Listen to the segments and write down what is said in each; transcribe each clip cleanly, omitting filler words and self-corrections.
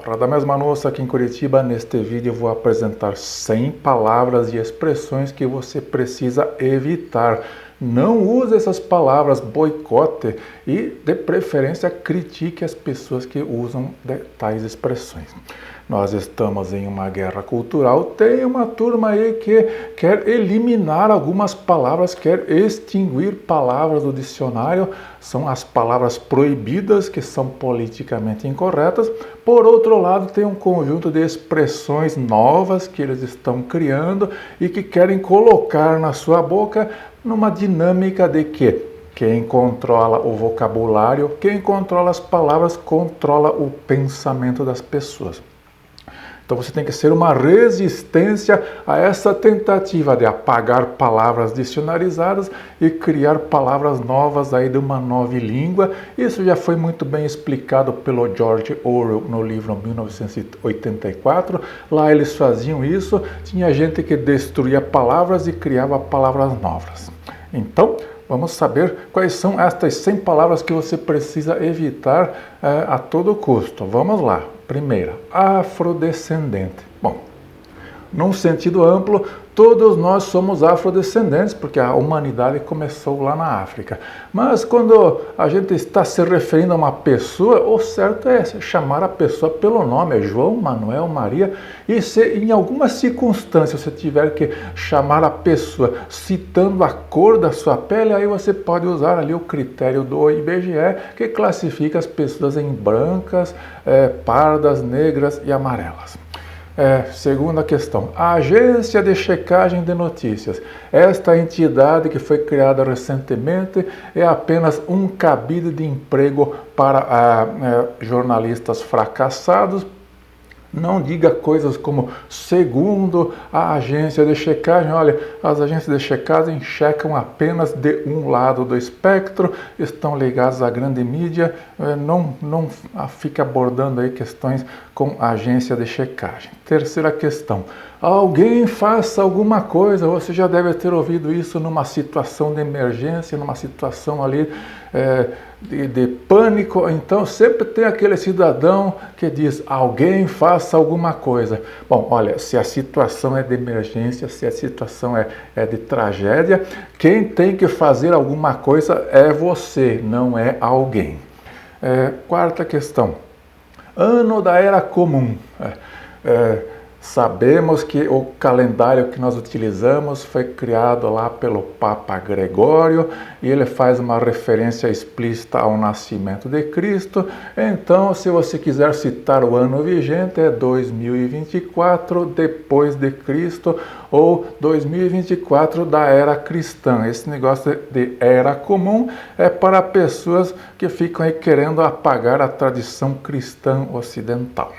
Radamés Manossa aqui em Curitiba. Neste vídeo eu vou apresentar 100 palavras e expressões que você precisa evitar. Não use essas palavras, boicote e, de preferência, critique as pessoas que usam tais expressões. Nós estamos em uma guerra cultural, tem uma turma aí que quer eliminar algumas palavras, quer extinguir palavras do dicionário, são as palavras proibidas, que são politicamente incorretas. Por outro lado, tem um conjunto de expressões novas que eles estão criando e que querem colocar na sua boca numa dinâmica de que quem controla o vocabulário, quem controla as palavras, controla o pensamento das pessoas. Então você tem que ser uma resistência a essa tentativa de apagar palavras dicionarizadas e criar palavras novas aí de uma nova língua. Isso já foi muito bem explicado pelo George Orwell no livro 1984. Lá eles faziam isso, tinha gente que destruía palavras e criava palavras novas. Então, vamos saber quais são estas 100 palavras que você precisa evitar a todo custo. Vamos lá. Primeira, afrodescendente. Bom, num sentido amplo, todos nós somos afrodescendentes, porque a humanidade começou lá na África. Mas quando a gente está se referindo a uma pessoa, o certo é chamar a pessoa pelo nome, é João, Manuel, Maria. E se em alguma circunstância você tiver que chamar a pessoa citando a cor da sua pele, aí você pode usar ali o critério do IBGE, que classifica as pessoas em brancas, pardas, negras e amarelas. Segunda questão, a Agência de Checagem de Notícias. Esta entidade que foi criada recentemente é apenas um cabide de emprego para jornalistas fracassados. Não diga coisas como segundo a agência de checagem. Olha, as agências de checagem checam apenas de um lado do espectro, estão ligadas à grande mídia, não fica abordando aí questões com a agência de checagem. Terceira questão, alguém faça alguma coisa. Você já deve ter ouvido isso numa situação de emergência, numa situação ali de pânico. Então sempre tem aquele cidadão que diz, alguém faça alguma coisa. Bom, olha, se a situação é de emergência, se a situação é de tragédia, quem tem que fazer alguma coisa é você, não é alguém. Quarta questão, ano da Era Comum. Sabemos que o calendário que nós utilizamos foi criado lá pelo Papa Gregório e ele faz uma referência explícita ao nascimento de Cristo. Então, se você quiser citar o ano vigente, é 2024 depois de Cristo ou 2024 da Era Cristã. Esse negócio de Era Comum é para pessoas que ficam aí querendo apagar a tradição cristã ocidental.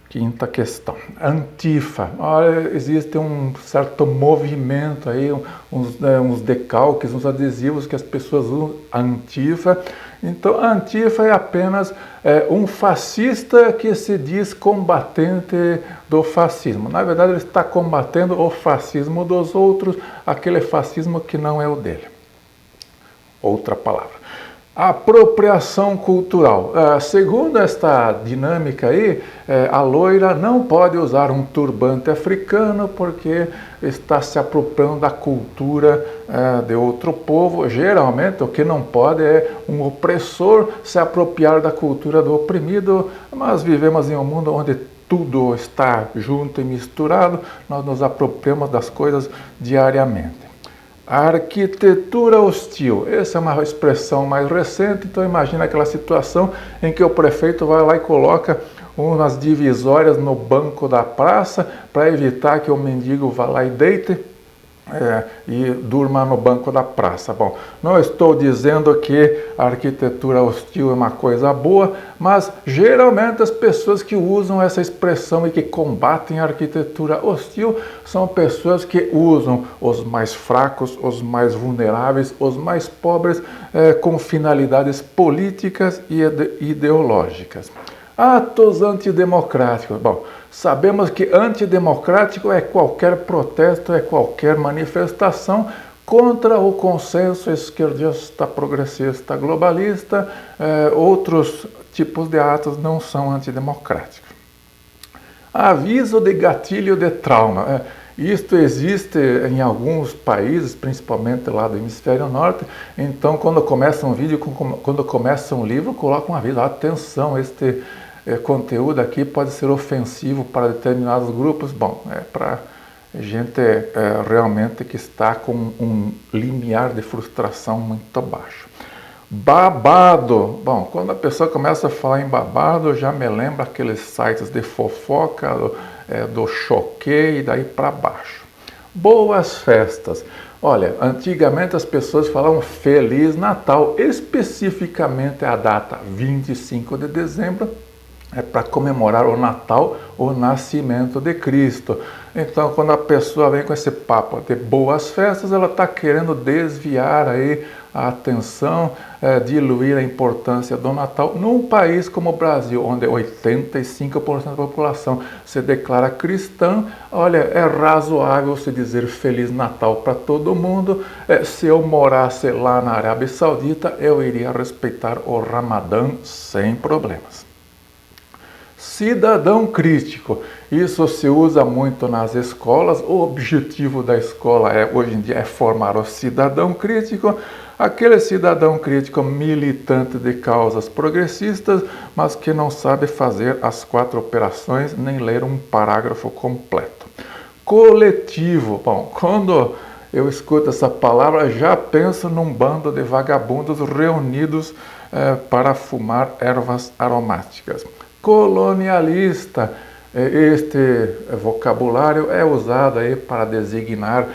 Quinta questão, Antifa. Olha, existe um certo movimento aí, uns decalques, uns adesivos que as pessoas usam, Antifa. Então, Antifa é apenas um fascista que se diz combatente do fascismo. Na verdade, ele está combatendo o fascismo dos outros, aquele fascismo que não é o dele. Outra palavra. Apropriação cultural. Segundo esta dinâmica aí, a loira não pode usar um turbante africano porque está se apropriando da cultura de outro povo. Geralmente o que não pode é um opressor se apropriar da cultura do oprimido, mas vivemos em um mundo onde tudo está junto e misturado, nós nos apropriamos das coisas diariamente. Arquitetura hostil. Essa é uma expressão mais recente, então imagina aquela situação em que o prefeito vai lá e coloca umas divisórias no banco da praça para evitar que o mendigo vá lá e deite e durma no banco da praça. Bom, não estou dizendo que a arquitetura hostil é uma coisa boa, mas geralmente as pessoas que usam essa expressão e que combatem a arquitetura hostil são pessoas que usam os mais fracos, os mais vulneráveis, os mais pobres com finalidades políticas e ideológicas. Atos antidemocráticos. Bom, sabemos que antidemocrático é qualquer protesto, é qualquer manifestação contra o consenso esquerdista, progressista, globalista. Outros tipos de atos não são antidemocráticos. Aviso de gatilho de trauma. Isto existe em alguns países, principalmente lá do hemisfério norte. Então, quando começa um vídeo, quando começa um livro, coloca um aviso. Atenção, este conteúdo aqui pode ser ofensivo para determinados grupos. Bom, é para gente realmente que está com um limiar de frustração muito baixo. Babado. Bom, quando a pessoa começa a falar em babado, já me lembra aqueles sites de fofoca, do choquei e daí para baixo. Boas festas. Olha, antigamente as pessoas falavam Feliz Natal, especificamente a data 25 de dezembro, para comemorar o Natal, o nascimento de Cristo. Então, quando a pessoa vem com esse papo de boas festas, ela está querendo desviar aí a atenção, diluir a importância do Natal num país como o Brasil, onde 85% da população se declara cristã. Olha, é razoável se dizer Feliz Natal para todo mundo. Se eu morasse lá na Arábia Saudita, eu iria respeitar o Ramadã sem problemas. Cidadão crítico, isso se usa muito nas escolas. O objetivo da escola hoje em dia é formar o cidadão crítico, aquele cidadão crítico militante de causas progressistas, mas que não sabe fazer as 4 operações nem ler um parágrafo completo. Coletivo, bom, quando eu escuto essa palavra, já penso num bando de vagabundos reunidos para fumar ervas aromáticas. Colonialista, este vocabulário é usado aí para designar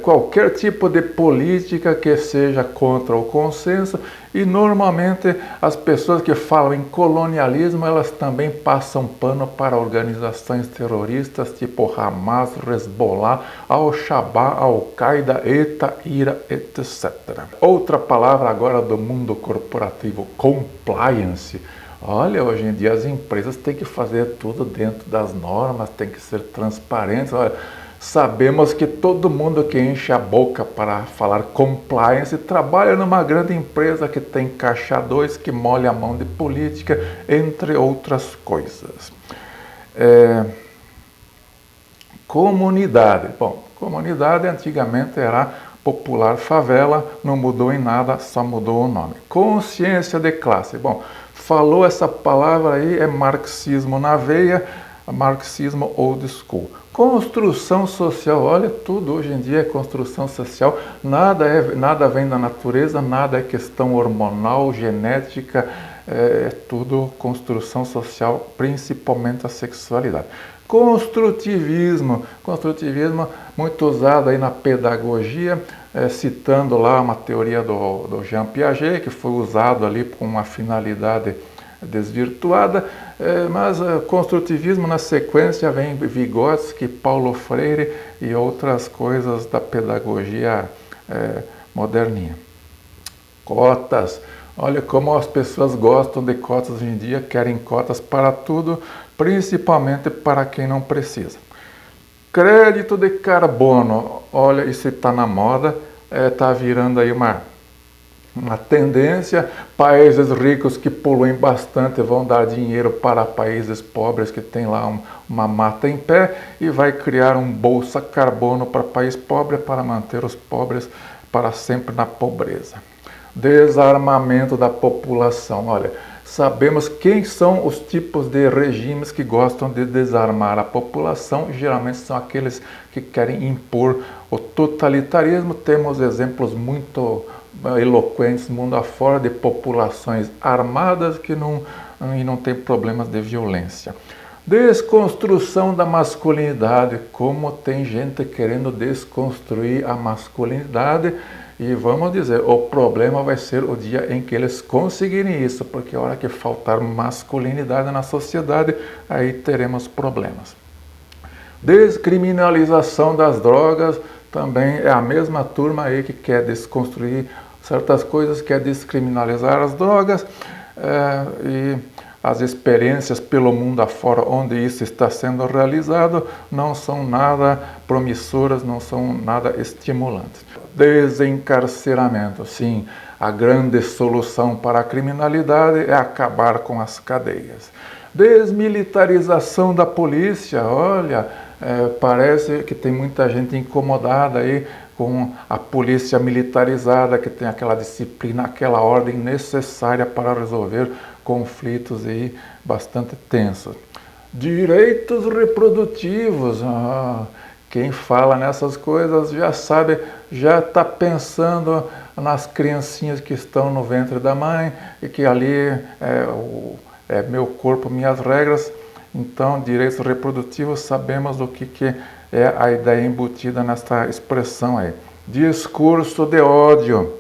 qualquer tipo de política que seja contra o consenso, e normalmente as pessoas que falam em colonialismo, elas também passam pano para organizações terroristas tipo Hamas, Hezbollah, Al-Shabaab, Al-Qaeda, ETA, IRA, etc. Outra palavra agora do mundo corporativo, compliance. Olha, hoje em dia as empresas têm que fazer tudo dentro das normas, tem que ser transparentes. Olha, sabemos que todo mundo que enche a boca para falar compliance trabalha numa grande empresa que tem caixa 2, que molha a mão de política, entre outras coisas. Comunidade. Bom, comunidade antigamente era popular favela, não mudou em nada, só mudou o nome. Consciência de classe. Bom, falou essa palavra aí, é marxismo na veia, marxismo old school. Construção social, olha, tudo hoje em dia é construção social, nada vem da natureza, nada é questão hormonal, genética, é tudo construção social, principalmente a sexualidade. Construtivismo muito usado aí na pedagogia, citando lá uma teoria do Jean Piaget, que foi usado ali com uma finalidade desvirtuada, mas construtivismo na sequência vem Vygotsky, Paulo Freire e outras coisas da pedagogia moderninha. Cotas. Olha como as pessoas gostam de cotas hoje em dia, querem cotas para tudo, principalmente para quem não precisa. Crédito de carbono, olha, isso está na moda, está virando aí uma tendência. Países ricos que poluem bastante vão dar dinheiro para países pobres que tem lá uma mata em pé, e vai criar um bolsa carbono para país pobre para manter os pobres para sempre na pobreza. Desarmamento da população, olha, sabemos quem são os tipos de regimes que gostam de desarmar a população. Geralmente são aqueles que querem impor o totalitarismo. Temos exemplos muito eloquentes mundo afora de populações armadas que não tem problemas de violência. Desconstrução da masculinidade, como tem gente querendo desconstruir a masculinidade. E vamos dizer, o problema vai ser o dia em que eles conseguirem isso, porque a hora que faltar masculinidade na sociedade, aí teremos problemas. Descriminalização das drogas, também é a mesma turma aí que quer desconstruir certas coisas, quer descriminalizar as drogas, e as experiências pelo mundo afora onde isso está sendo realizado não são nada promissoras, não são nada estimulantes. Desencarceramento, sim, a grande solução para a criminalidade é acabar com as cadeias. Desmilitarização da polícia, olha, parece que tem muita gente incomodada aí com a polícia militarizada, que tem aquela disciplina, aquela ordem necessária para resolver conflitos aí bastante tensos. Direitos reprodutivos, quem fala nessas coisas já sabe, já está pensando nas criancinhas que estão no ventre da mãe e que ali é meu corpo, minhas regras. Então, direitos reprodutivos, sabemos o que é a ideia embutida nesta expressão aí. Discurso de ódio.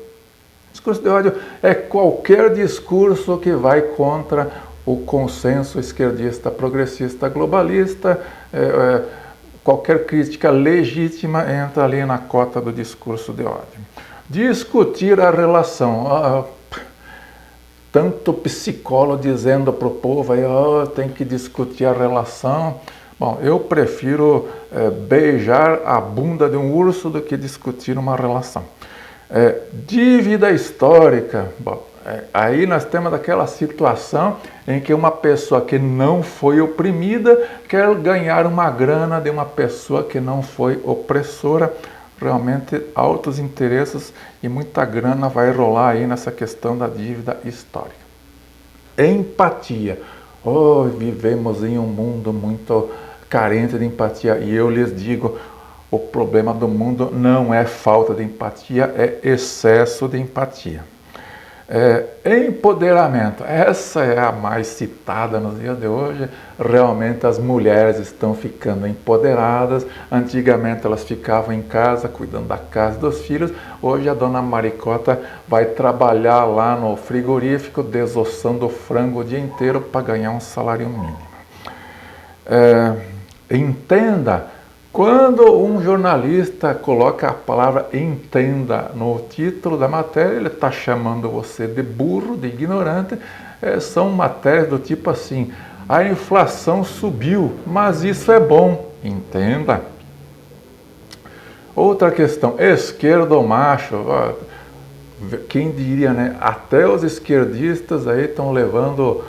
Discurso de ódio é qualquer discurso que vai contra o consenso esquerdista, progressista, globalista. Qualquer crítica legítima entra ali na cota do discurso de ódio. Discutir a relação. Tanto psicólogo dizendo para o povo aí, tem que discutir a relação. Bom, eu prefiro beijar a bunda de um urso do que discutir uma relação. Dívida histórica. Bom, aí nós temos aquela situação em que uma pessoa que não foi oprimida quer ganhar uma grana de uma pessoa que não foi opressora. Realmente altos interesses e muita grana vai rolar aí nessa questão da dívida histórica. Empatia. Vivemos em um mundo muito carente de empatia e eu lhes digo, o problema do mundo não é falta de empatia, é excesso de empatia. Empoderamento, essa é a mais citada nos dias de hoje. Realmente as mulheres estão ficando empoderadas. Antigamente elas ficavam em casa, cuidando da casa e dos filhos. Hoje a dona Maricota vai trabalhar lá no frigorífico, desossando o frango o dia inteiro para ganhar um salário mínimo. Entenda. Quando um jornalista coloca a palavra entenda no título da matéria, ele está chamando você de burro, de ignorante. São matérias do tipo assim, a inflação subiu, mas isso é bom, entenda. Outra questão, esquerdo macho, quem diria, né? Até os esquerdistas aí estão levando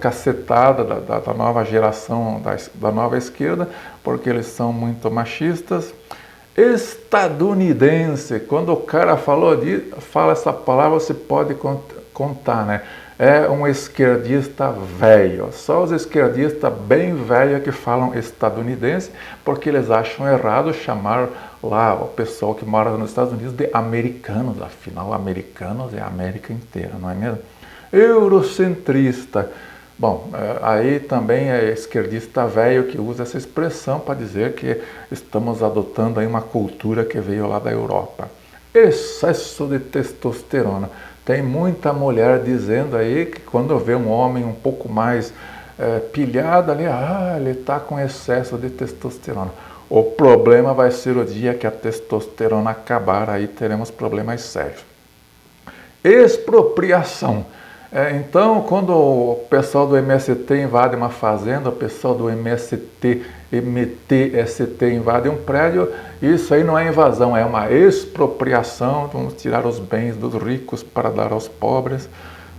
cacetada da nova geração, da nova esquerda, porque eles são muito machistas. Estadunidense, quando o cara fala essa palavra, você pode contar, né? É um esquerdista velho. Só os esquerdistas bem velhos que falam estadunidense, porque eles acham errado chamar lá o pessoal que mora nos Estados Unidos de americanos. Afinal, americanos é a América inteira, não é mesmo? Eurocentrista. Bom, aí também é esquerdista velho que usa essa expressão para dizer que estamos adotando aí uma cultura que veio lá da Europa. Excesso de testosterona. Tem muita mulher dizendo aí que quando vê um homem um pouco mais pilhado ali, ele está com excesso de testosterona. O problema vai ser o dia que a testosterona acabar, aí teremos problemas sérios. Expropriação. Então, quando o pessoal do MST invade uma fazenda, o pessoal do MTST invade um prédio, isso aí não é invasão, é uma expropriação. Vamos tirar os bens dos ricos para dar aos pobres.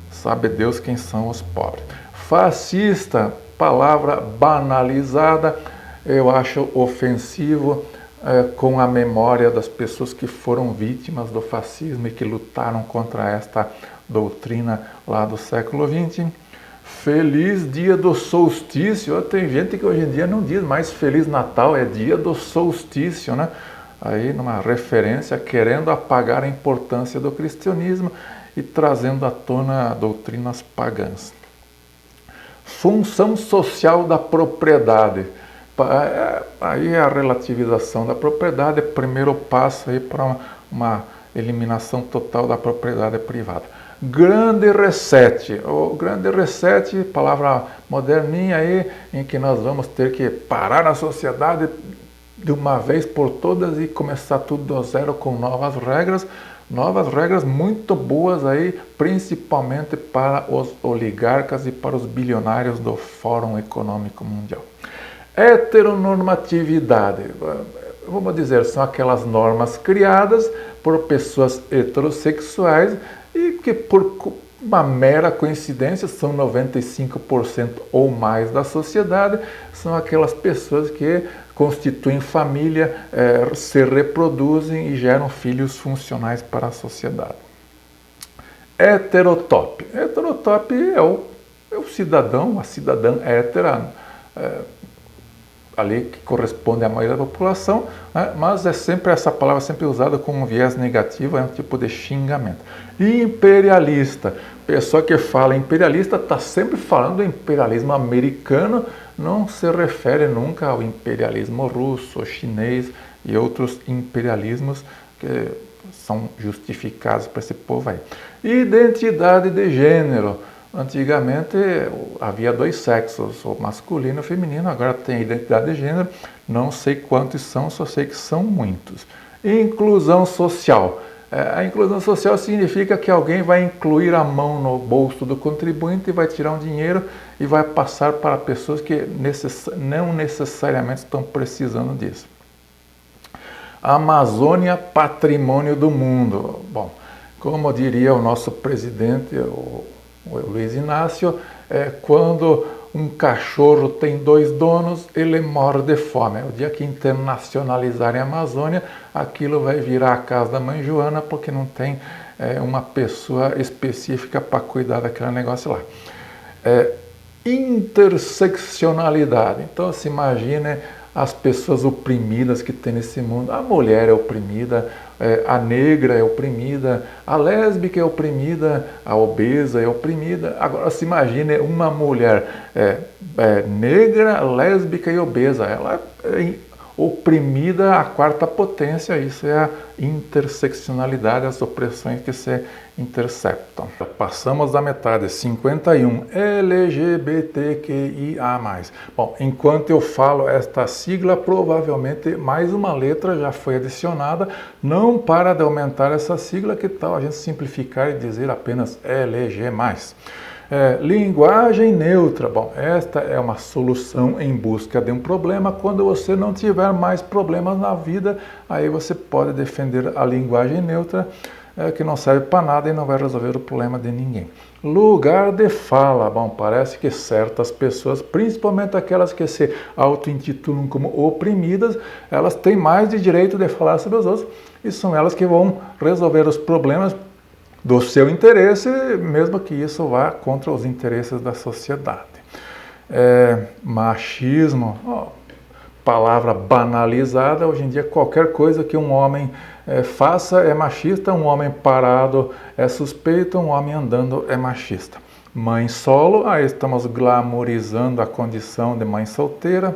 Sabe Deus quem são os pobres. Fascista, palavra banalizada, eu acho ofensivo com a memória das pessoas que foram vítimas do fascismo e que lutaram contra esta doutrina lá do século XX. Feliz dia do solstício. Tem gente que hoje em dia não diz mais Feliz Natal, é dia do solstício, né? Aí numa referência querendo apagar a importância do cristianismo e trazendo à tona doutrinas pagãs. Função social da propriedade. Aí a relativização da propriedade é o primeiro passo aí para uma eliminação total da propriedade privada. Grande reset. O grande reset, palavra moderninha aí, em que nós vamos ter que parar a sociedade de uma vez por todas e começar tudo do zero com novas regras muito boas aí, principalmente para os oligarcas e para os bilionários do Fórum Econômico Mundial. Heteronormatividade, vamos dizer, são aquelas normas criadas por pessoas heterossexuais e que por uma mera coincidência, são 95% ou mais da sociedade, são aquelas pessoas que constituem família, se reproduzem e geram filhos funcionais para a sociedade. Heterotop. Heterotop é o cidadão, a cidadã hétera, ali que corresponde à maioria da população, né? Mas essa palavra sempre usada com um viés negativo, é um tipo de xingamento. Imperialista. Pessoa que fala imperialista está sempre falando do imperialismo americano, não se refere nunca ao imperialismo russo, chinês e outros imperialismos que são justificados para esse povo aí. Identidade de gênero. Antigamente havia dois sexos, o masculino e o feminino, agora tem identidade de gênero, não sei quantos são, só sei que são muitos. Inclusão social. A inclusão social significa que alguém vai incluir a mão no bolso do contribuinte e vai tirar um dinheiro e vai passar para pessoas que não necessariamente estão precisando disso. Amazônia, patrimônio do mundo. Bom, como diria o nosso presidente, o Luiz Inácio, quando um cachorro tem dois donos, ele morre de fome. O dia que internacionalizarem a Amazônia, aquilo vai virar a casa da mãe Joana, porque não tem uma pessoa específica para cuidar daquele negócio lá. Interseccionalidade. Então, se imagine as pessoas oprimidas que tem nesse mundo. A mulher é oprimida, a negra é oprimida, a lésbica é oprimida, a obesa é oprimida. Agora se imagine uma mulher negra, lésbica e obesa. Ela é oprimida à quarta potência. Isso é a interseccionalidade, as opressões que se interceptam. Passamos da metade, 51, LGBTQIA+. Bom, enquanto eu falo esta sigla, provavelmente mais uma letra já foi adicionada. Não para de aumentar essa sigla, que tal a gente simplificar e dizer apenas LG+. Linguagem neutra. Bom, esta é uma solução em busca de um problema. Quando você não tiver mais problemas na vida, aí você pode defender a linguagem neutra, que não serve para nada e não vai resolver o problema de ninguém. Lugar de fala. Bom, parece que certas pessoas, principalmente aquelas que se auto-intitulam como oprimidas, elas têm mais de direito de falar sobre os outros e são elas que vão resolver os problemas do seu interesse, mesmo que isso vá contra os interesses da sociedade. Machismo, palavra banalizada. Hoje em dia qualquer coisa que um homem faça é machista, um homem parado é suspeito, um homem andando é machista. Mãe solo, aí estamos glamorizando a condição de mãe solteira.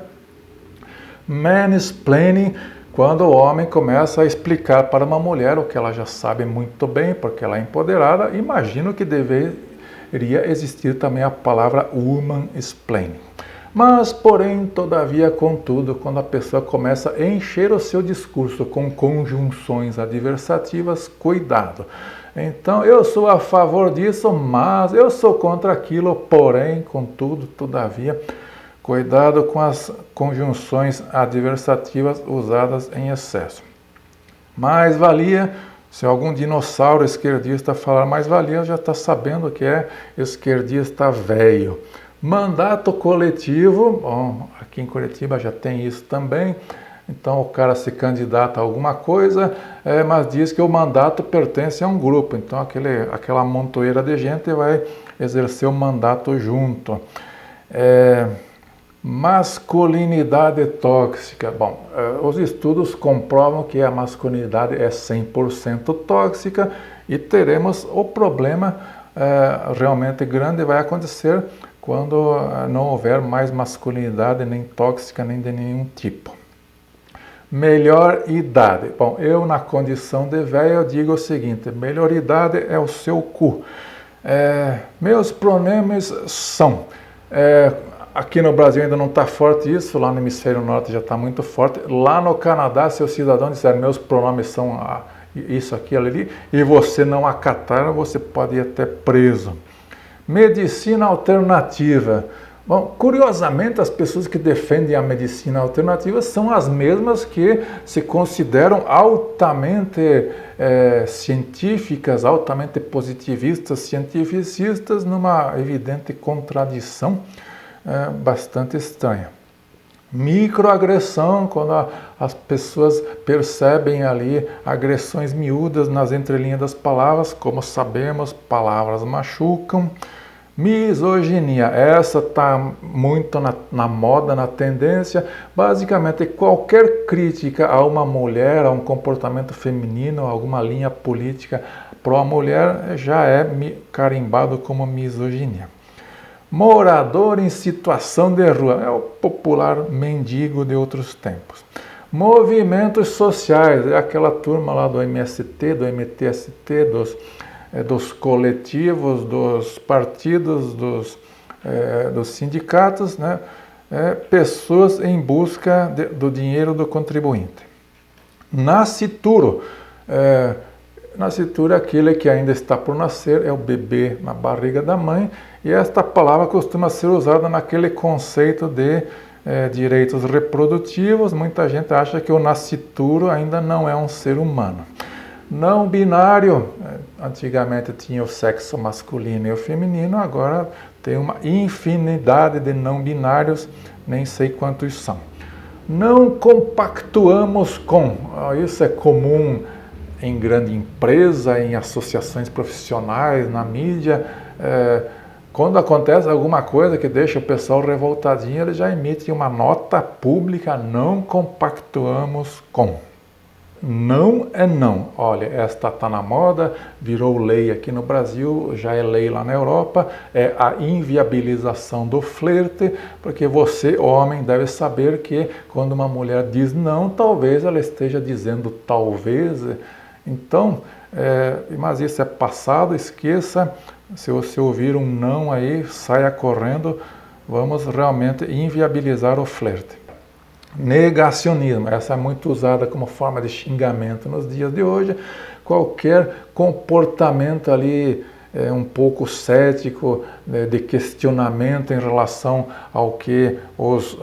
Mansplaining, quando o homem começa a explicar para uma mulher o que ela já sabe muito bem, porque ela é empoderada. Imagino que deveria existir também a palavra womansplaining. Mas, porém, todavia, contudo, quando a pessoa começa a encher o seu discurso com conjunções adversativas, cuidado. Então, eu sou a favor disso, mas eu sou contra aquilo, porém, contudo, todavia. Cuidado com as conjunções adversativas usadas em excesso. Mais-valia, se algum dinossauro esquerdista falar mais-valia, já está sabendo que é esquerdista velho. Mandato coletivo, bom, aqui em Curitiba já tem isso também. Então o cara se candidata a alguma coisa, mas diz que o mandato pertence a um grupo. Então aquela montoeira de gente vai exercer o mandato junto. Masculinidade tóxica. Bom, os estudos comprovam que a masculinidade é 100% tóxica e teremos o problema realmente grande vai acontecer quando não houver mais masculinidade nem tóxica nem de nenhum tipo. Melhor idade. Bom, eu na condição de velho eu digo o seguinte: melhor idade é o seu cu. Meus pronomes são... Aqui no Brasil ainda não está forte isso, lá no hemisfério norte já está muito forte. Lá no Canadá, se o cidadão disser meus pronomes são isso, aquilo, ali, e você não acatar, você pode ir até preso. Medicina alternativa. Bom, curiosamente, as pessoas que defendem a medicina alternativa são as mesmas que se consideram altamente científicas, altamente positivistas, cientificistas, numa evidente contradição bastante estranha. Microagressão, quando as pessoas percebem ali agressões miúdas nas entrelinhas das palavras, como sabemos, palavras machucam. Misoginia, essa está muito na moda, na tendência. Basicamente, qualquer crítica a uma mulher, a um comportamento feminino, a alguma linha política pró-mulher, já é carimbado como misoginia. Morador em situação de rua, é o popular mendigo de outros tempos. Movimentos sociais, é aquela turma lá do MST, do MTST, dos coletivos, dos partidos, dos sindicatos, né? Pessoas em busca do dinheiro do contribuinte. Nascituro. Nascituro é aquele que ainda está por nascer, é o bebê na barriga da mãe, e esta palavra costuma ser usada naquele conceito de direitos reprodutivos. Muita gente acha que o nascituro ainda não é um ser humano. Não binário, antigamente tinha o sexo masculino e o feminino, agora tem uma infinidade de não binários, nem sei quantos são. Não compactuamos com, isso é comum em grande empresa, em associações profissionais, na mídia. Quando acontece alguma coisa que deixa o pessoal revoltadinho, eles já emitem uma nota pública: não compactuamos com. Não é não. Olha, esta está na moda, virou lei aqui no Brasil, já é lei lá na Europa, é a inviabilização do flerte, porque você, homem, deve saber que quando uma mulher diz não, talvez ela esteja dizendo talvez. Então, mas isso é passado, esqueça. Se você ouvir um não aí, saia correndo, vamos realmente inviabilizar o flerte. Negacionismo, essa é muito usada como forma de xingamento nos dias de hoje. Qualquer comportamento ali um pouco cético, de questionamento em relação ao que os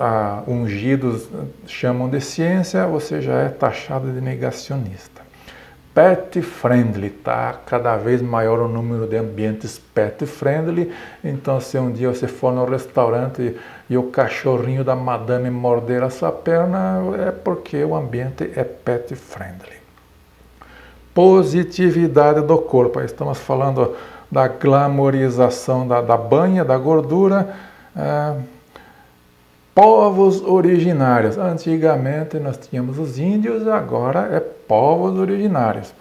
ungidos chamam de ciência, você já é taxado de negacionista. Pet friendly, tá cada vez maior o número de ambientes pet friendly. Então, se um dia você for no restaurante e o cachorrinho da madame morder a sua perna, é porque o ambiente é pet friendly. Positividade do corpo, aí estamos falando da glamorização da banha, da gordura. Povos originários. Antigamente nós tínhamos os índios, agora é povos originários.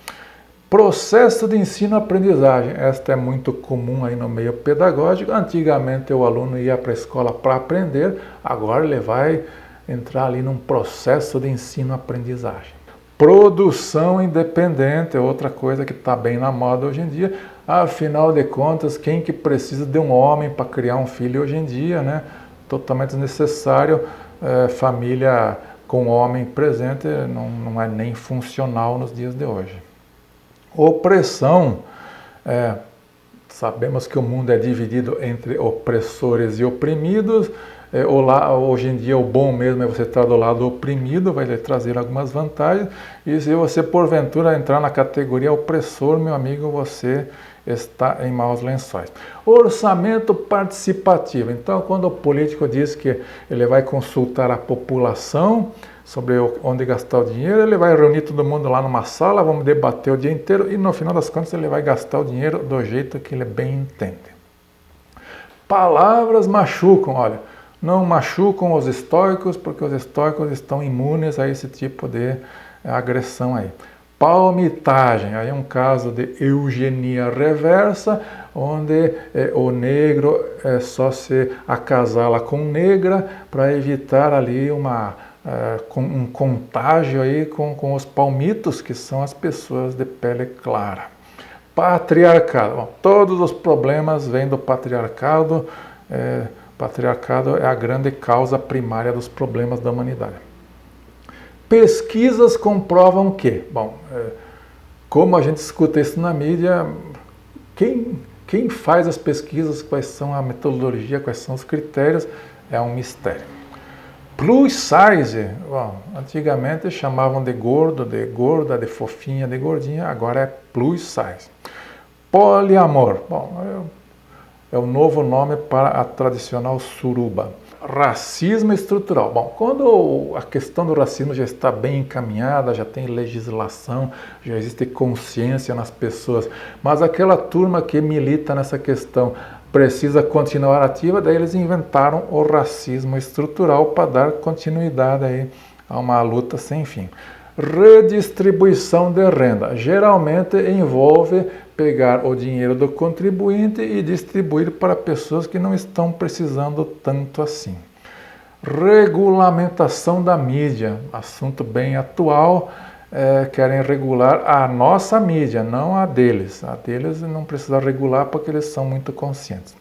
Processo de ensino-aprendizagem. Esta é muito comum aí no meio pedagógico. Antigamente o aluno ia para a escola para aprender, agora ele vai entrar ali num processo de ensino-aprendizagem. Produção independente é outra coisa que está bem na moda hoje em dia. Afinal de contas, quem que precisa de um homem para criar um filho hoje em dia, né? Totalmente desnecessário, família com homem presente não é nem funcional nos dias de hoje. Opressão, sabemos que o mundo é dividido entre opressores e oprimidos. Hoje em dia o bom mesmo é você estar do lado oprimido, vai lhe trazer algumas vantagens, e se você porventura entrar na categoria opressor, meu amigo, você está em maus lençóis. Orçamento participativo. Então, quando o político diz que ele vai consultar a população sobre onde gastar o dinheiro, ele vai reunir todo mundo lá numa sala, vamos debater o dia inteiro e no final das contas ele vai gastar o dinheiro do jeito que ele bem entende. Palavras machucam, olha, não machucam os estoicos porque os estoicos estão imunes a esse tipo de agressão aí. Palmitagem, aí é um caso de eugenia reversa, onde o negro só se acasala com negra para evitar ali um contágio aí com os palmitos, que são as pessoas de pele clara. Patriarcado, bom, todos os problemas vêm do patriarcado. Patriarcado é a grande causa primária dos problemas da humanidade. Pesquisas comprovam que, bom, como a gente escuta isso na mídia, quem Quem faz as pesquisas, quais são a metodologia, quais são os critérios, é um mistério. Plus size, bom, antigamente chamavam de gordo, de gorda, de fofinha, de gordinha, agora é plus size. Poliamor, bom, é o novo nome para a tradicional suruba. Racismo estrutural. Bom, quando a questão do racismo já está bem encaminhada, já tem legislação, já existe consciência nas pessoas, mas aquela turma que milita nessa questão precisa continuar ativa, daí eles inventaram o racismo estrutural para dar continuidade aí a uma luta sem fim. Redistribuição de renda. Geralmente envolve pegar o dinheiro do contribuinte e distribuir para pessoas que não estão precisando tanto assim. Regulamentação da mídia, assunto bem atual, querem regular a nossa mídia, não a deles. A deles não precisa regular porque eles são muito conscientes.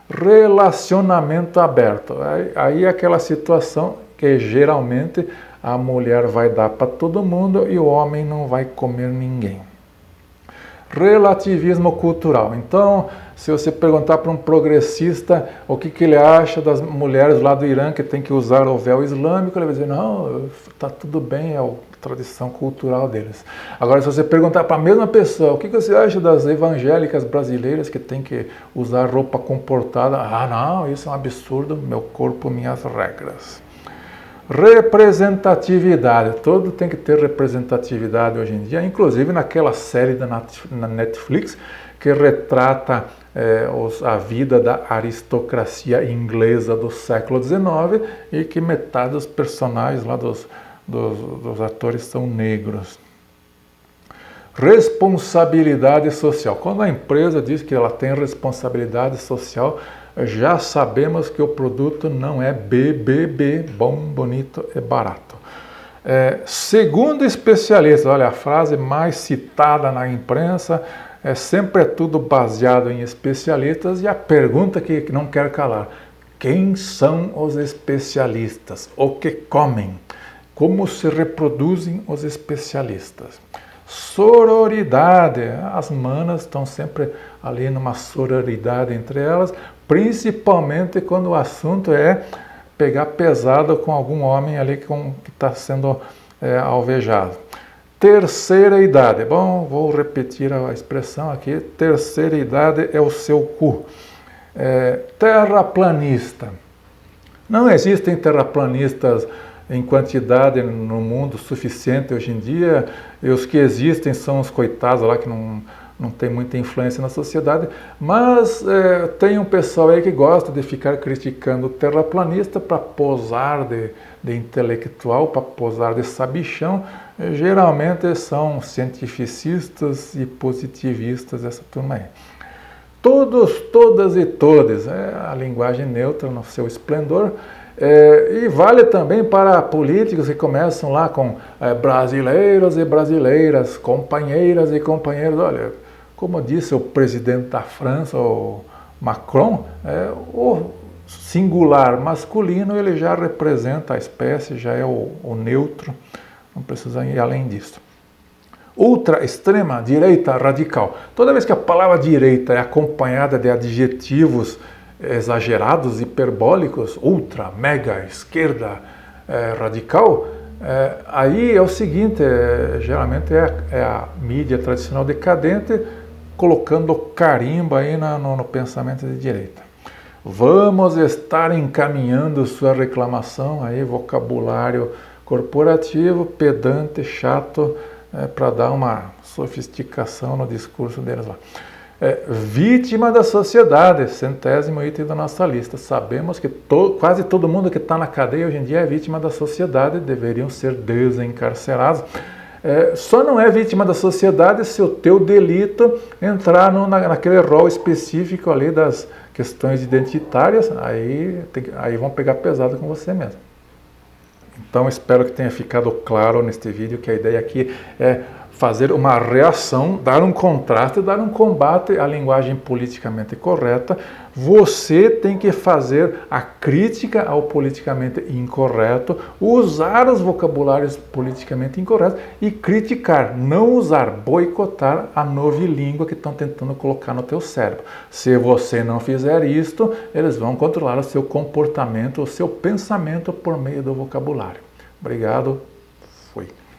Relacionamento aberto, aí é aquela situação que geralmente a mulher vai dar para todo mundo e o homem não vai comer ninguém. Relativismo cultural. Então, se você perguntar para um progressista o que ele acha das mulheres lá do Irã que tem que usar o véu islâmico, ele vai dizer, não, está tudo bem, é a tradição cultural deles. Agora, se você perguntar para a mesma pessoa, o que você acha das evangélicas brasileiras que tem que usar roupa comportada? Ah, não, isso é um absurdo, meu corpo, minhas regras. Representatividade, todo tem que ter representatividade hoje em dia, inclusive naquela série na Netflix que retrata a vida da aristocracia inglesa do século XIX e que metade dos personagens lá dos atores são negros. Responsabilidade social, quando a empresa diz que ela tem responsabilidade social, já sabemos que o produto não é BBB, bom, bonito e barato. Segundo especialistas, olha, a frase mais citada na imprensa sempre é tudo baseado em especialistas e a pergunta que não quer calar, quem são os especialistas? O que comem? Como se reproduzem os especialistas? Sororidade, as manas estão sempre ali numa sororidade entre elas, principalmente quando o assunto é pegar pesado com algum homem ali que está sendo alvejado. Terceira idade, bom, vou repetir a expressão aqui, terceira idade é o seu cu. Terraplanista, não existem terraplanistas em quantidade no mundo suficiente hoje em dia, e os que existem são os coitados lá que não tem muita influência na sociedade, mas tem um pessoal aí que gosta de ficar criticando o terraplanista para posar de intelectual, para posar de sabichão. Geralmente são cientificistas e positivistas, essa turma aí. Todos, todas e todes, a linguagem neutra no seu esplendor. E vale também para políticos que começam lá com brasileiros e brasileiras, companheiras e companheiros. Olha, como disse o presidente da França, o Macron, o singular masculino ele já representa a espécie, já é o neutro, não precisa ir além disso. Ultra, extrema, direita, radical. Toda vez que a palavra direita é acompanhada de adjetivos exagerados, hiperbólicos, ultra, mega, esquerda, radical, aí é o seguinte, geralmente é a mídia tradicional decadente colocando carimbo aí no pensamento de direita. Vamos estar encaminhando sua reclamação aí, vocabulário corporativo, pedante, chato, para dar uma sofisticação no discurso deles lá. Vítima da sociedade, 100º item da nossa lista. Sabemos que quase todo mundo que está na cadeia hoje em dia é vítima da sociedade, deveriam ser desencarcerados. Só não é vítima da sociedade se o teu delito entrar naquele rol específico ali das questões identitárias, aí vão pegar pesado com você mesmo. Então espero que tenha ficado claro neste vídeo que a ideia aqui é fazer uma reação, dar um contraste, dar um combate à linguagem politicamente correta. Você tem que fazer a crítica ao politicamente incorreto, usar os vocabulários politicamente incorretos e criticar, não usar, boicotar a novilíngua que estão tentando colocar no teu cérebro. Se você não fizer isto, eles vão controlar o seu comportamento, o seu pensamento por meio do vocabulário. Obrigado.